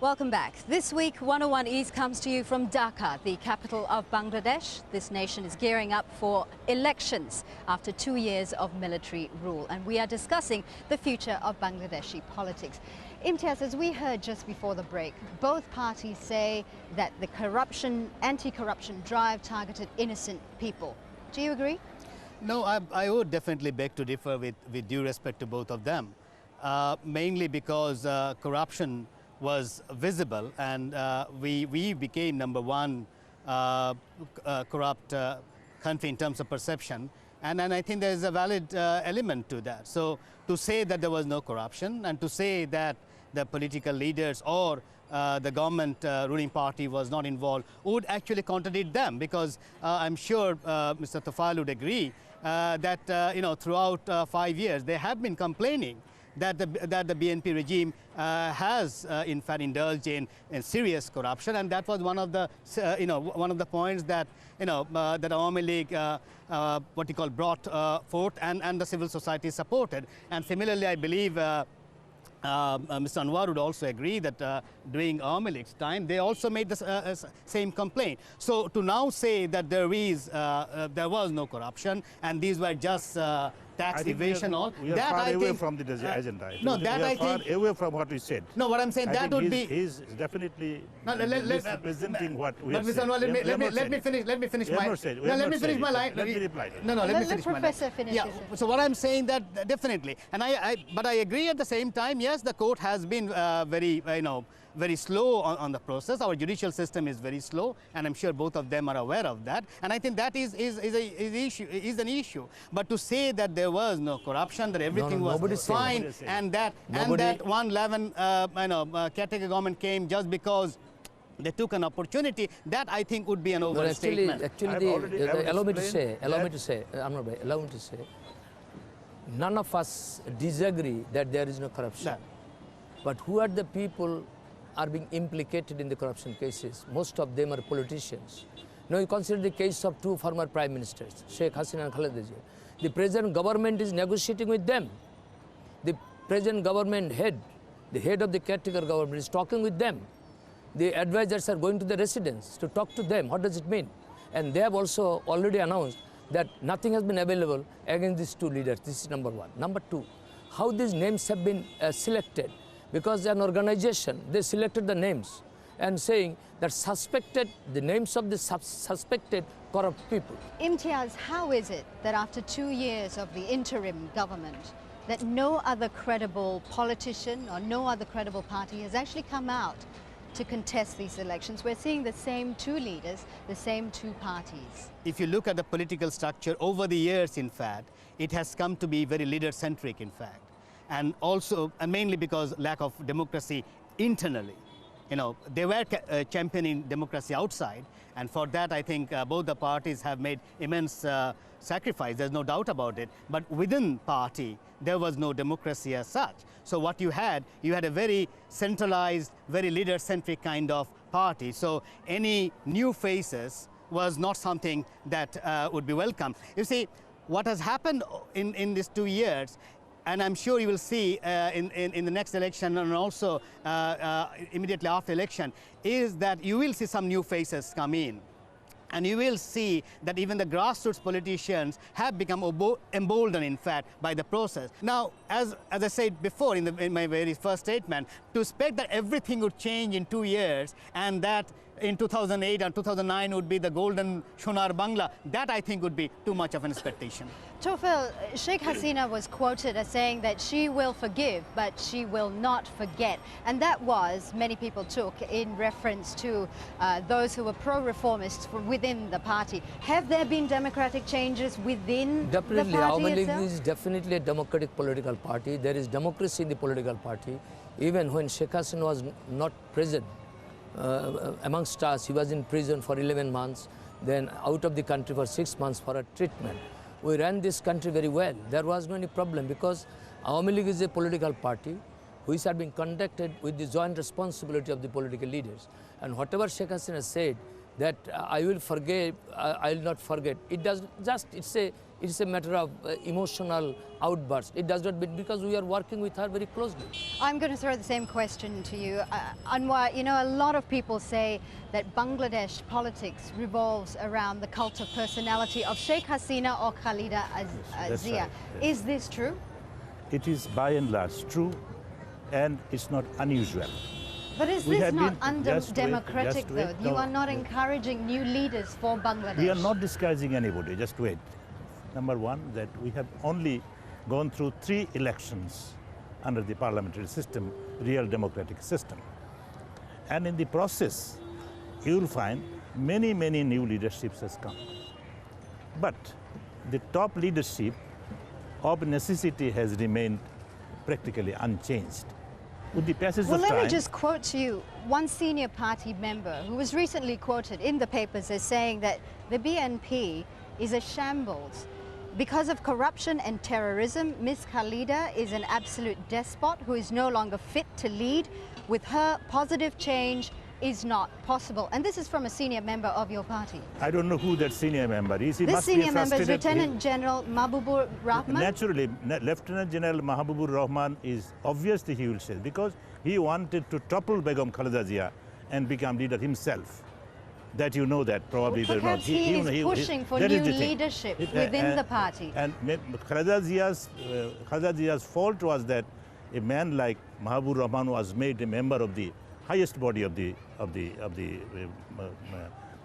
Welcome back. This week, 101 East comes to you from Dhaka, the capital of Bangladesh. This nation is gearing up for elections after 2 years of military rule. And we are discussing the future of Bangladeshi politics. Imtiaz, as we heard just before the break, both parties say that the anti-corruption drive targeted innocent people. Do you agree? No, I would definitely beg to differ with due respect to both of them. Mainly because corruption was visible, and we became number one corrupt country in terms of perception, and I think there is a valid element to that. So to say that there was no corruption and to say that the political leaders or the government ruling party was not involved would actually contradict them, because I'm sure Mr. Tufal would agree that throughout 5 years they have been complaining that the BNP regime has in fact indulged in serious corruption, and that was one of the one of the points that that Awami League what you call brought forth, and the civil society supported. And similarly, I believe Mr. Anwar would also agree that during Awami League's time, they also made the same complaint. So to now say that there was no corruption and these were just tax evasion, we are far away from the agenda. No, that I think away from what we said. No, what I'm saying, that would be. He's definitely representing what we have said. But Mr. Anwar, let me finish. Let me finish my. No, let me finish my line. Let me reply. No, let me finish my line. Professor finish. Yeah. So what I'm saying that definitely, and but I agree at the same time. Yes, the court has been very slow on the process. Our judicial system is very slow, and I'm sure both of them are aware of that. And I think that is an issue. But to say that there was no corruption, that everything was fine, and that 111 caretaker government came just because they took an opportunity, that I think would be an overstatement. Actually, allow me to say, none of us disagree that there is no corruption. But who are the people are being implicated in the corruption cases? Most of them are politicians. Now you consider the case of two former prime ministers, Sheikh Hasina and Khaleda Zia. The present government is negotiating with them. The present government head, the head of the caretaker government, is talking with them. The advisors are going to the residents to talk to them. What does it mean? And they have also already announced that nothing has been available against these two leaders. This is number one. Number two, how these names have been selected. Because an organization, they selected the names and saying that the names of the suspected corrupt people. Imtiaz, how is it that after 2 years of the interim government, that no other credible politician or no other credible party has actually come out to contest these elections? We're seeing the same two leaders, the same two parties. If you look at the political structure over the years, in fact, it has come to be very leader-centric, in fact. And also, and mainly because lack of democracy internally. They were championing democracy outside, and for that I think both the parties have made immense sacrifice, there's no doubt about it. But within party, there was no democracy as such. So what you had a very centralized, very leader-centric kind of party. So any new faces was not something that would be welcome. You see, what has happened in these 2 years, and I'm sure you will see in the next election and also immediately after election, is that you will see some new faces come in. And you will see that even the grassroots politicians have become emboldened, in fact, by the process. Now, as I said before in my very first statement, to expect that everything would change in 2 years and that in 2008 and 2009 would be the golden Shonar Bangla, that I think would be too much of an expectation. Tofil, Sheikh Hasina was quoted as saying that she will forgive, but she will not forget. And that was, many people took, in reference to those who were pro-reformists within the party. Have there been democratic changes within the party Awami itself? League is definitely a democratic political party. There is democracy in the political party. Even when Sheikh Hasina was not present amongst us, he was in prison for 11 months, then out of the country for 6 months for a treatment. We ran this country very well. There was no any problem because Awami League is a political party which had been conducted with the joint responsibility of the political leaders. And whatever Sheikh Hasina said, that I will forgive, I will not forget, it does just, it's a It's a matter of emotional outburst. It does not mean because we are working with her very closely. I'm going to throw the same question to you. Anwar, you know, a lot of people say that Bangladesh politics revolves around the cult of personality of Sheikh Hasina or Khalida That's Zia. right, yes. Is this true? It is by and large true, and it's not unusual. But is We this have not been- just wait, undemocratic just though? wait. You No, are not no. encouraging new leaders for Bangladesh. We are not disguising anybody, just wait. Number one, that we have only gone through 3 elections under the parliamentary system, real democratic system. And in the process, you will find many, many new leaderships has come. But the top leadership of necessity has remained practically unchanged. With the passage Well, of let time, me just quote to you one senior party member who was recently quoted in the papers as saying that the BNP is a shambles. Because of corruption and terrorism, Ms. Khalida is an absolute despot who is no longer fit to lead. With her, positive change is not possible. And this is from a senior member of your party. I don't know who that senior member is. He This must be senior member is frustrated. Lieutenant General Mahbubur Rahman. Naturally, Lieutenant General Mahbubur Rahman is obviously he will say because he wanted to topple Begum Khalida Zia and become leader himself. That you know that probably they're not. Perhaps he is pushing for that new is the thing. leadership within the party. And Khalida Zia's fault was that a man like Mahbubur Rahman was made a member of the highest body of the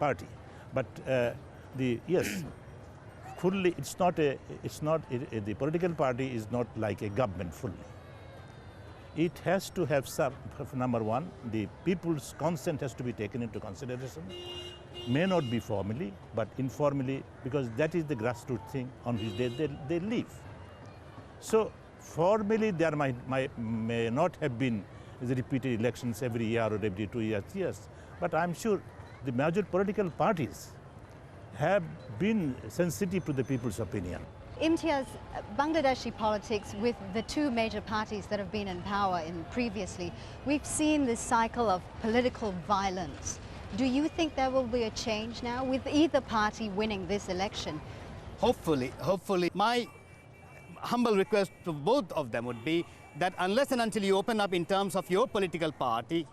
party. But yes, fully the political party is not like a government fully. It has to have some, number one, the people's consent has to be taken into consideration. May not be formally, but informally, because that is the grassroots thing on which they live. So formally there may not have been the repeated elections every year or every 2 years, but I'm sure the major political parties have been sensitive to the people's opinion. Imtiaz, Bangladeshi politics with the 2 major parties that have been in power previously, we've seen this cycle of political violence. Do you think there will be a change now with either party winning this election? Hopefully. My humble request to both of them would be that unless and until you open up in terms of your political party,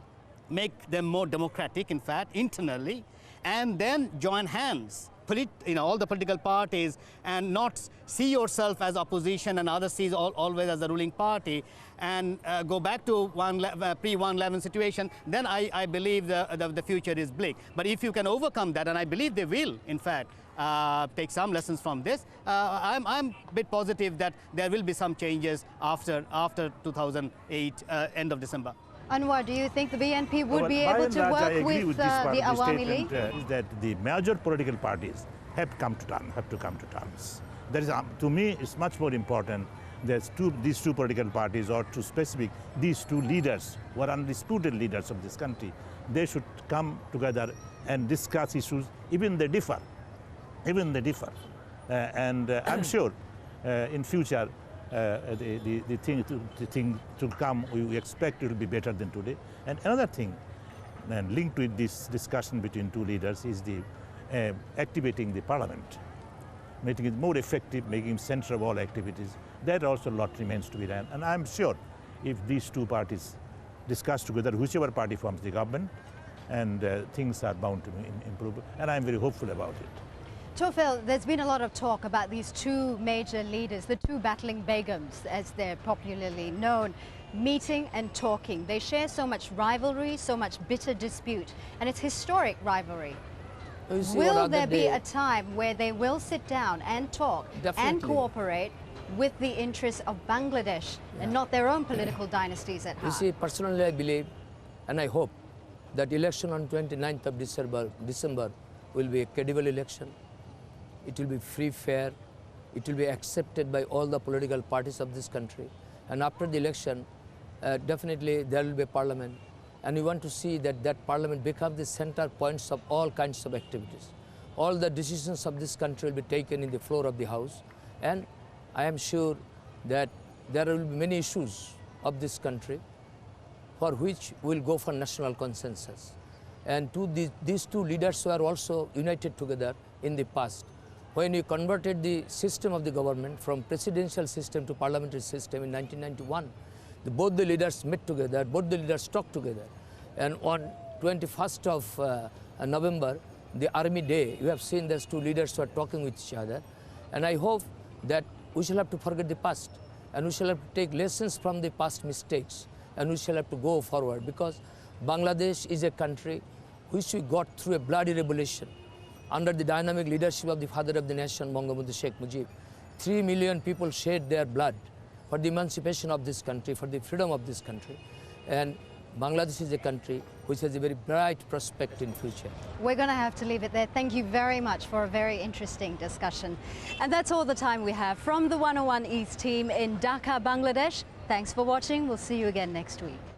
make them more democratic, in fact, internally, and then join hands, all the political parties, and not see yourself as opposition and others sees always as the ruling party, and go back to pre-111 situation, then I believe the future is bleak. But if you can overcome that, and I believe they will, in fact, take some lessons from this, I'm a bit positive that there will be some changes after 2008, end of December. Anwar, do you think the BNP would be By able and to large, I work agree with this part the of the Awami statement, League? is that the major political parties have to come to terms. That is, to me, it's much more important that these 2 political parties, or to specific, these 2 leaders who are undisputed leaders of this country, they should come together and discuss issues, even they differ. And I'm sure in future the thing to come, we expect it will be better than today. And another thing, and linked with this discussion between 2 leaders, is the activating the parliament, making it more effective, making it center of all activities. That also a lot remains to be done. And I'm sure if these 2 parties discuss together, whichever party forms the government, and things are bound to improve. And I'm very hopeful about it. Tofel, there's been a lot of talk about these 2 major leaders, the 2 battling Begums, as they're popularly known, meeting and talking. They share so much rivalry, so much bitter dispute, and it's historic rivalry. Will there be a time where they will sit down and talk and cooperate with the interests of Bangladesh and not their own political dynasties at heart? You see, personally I believe and I hope that election on 29th of December will be a credible election. It will be free, fair. It will be accepted by all the political parties of this country. And after the election, definitely there will be a parliament. And we want to see that that parliament becomes the center points of all kinds of activities. All the decisions of this country will be taken in the floor of the house. And I am sure that there will be many issues of this country for which we will go for national consensus. And these 2 leaders were also united together in the past. when we converted the system of the government from presidential system to parliamentary system in 1991, both the leaders met together, both the leaders talked together. And on 21st of November, the Army Day, you have seen those two leaders who are talking with each other. And I hope that we shall have to forget the past, and we shall have to take lessons from the past mistakes, and we shall have to go forward, because Bangladesh is a country which we got through a bloody revolution under the dynamic leadership of the father of the nation, Bangabandhu Sheikh Mujib. 3 million people shed their blood for the emancipation of this country, for the freedom of this country. And Bangladesh is a country which has a very bright prospect in future. We're going to have to leave it there. Thank you very much for a very interesting discussion. And that's all the time we have from the 101 East team in Dhaka, Bangladesh. Thanks for watching. We'll see you again next week.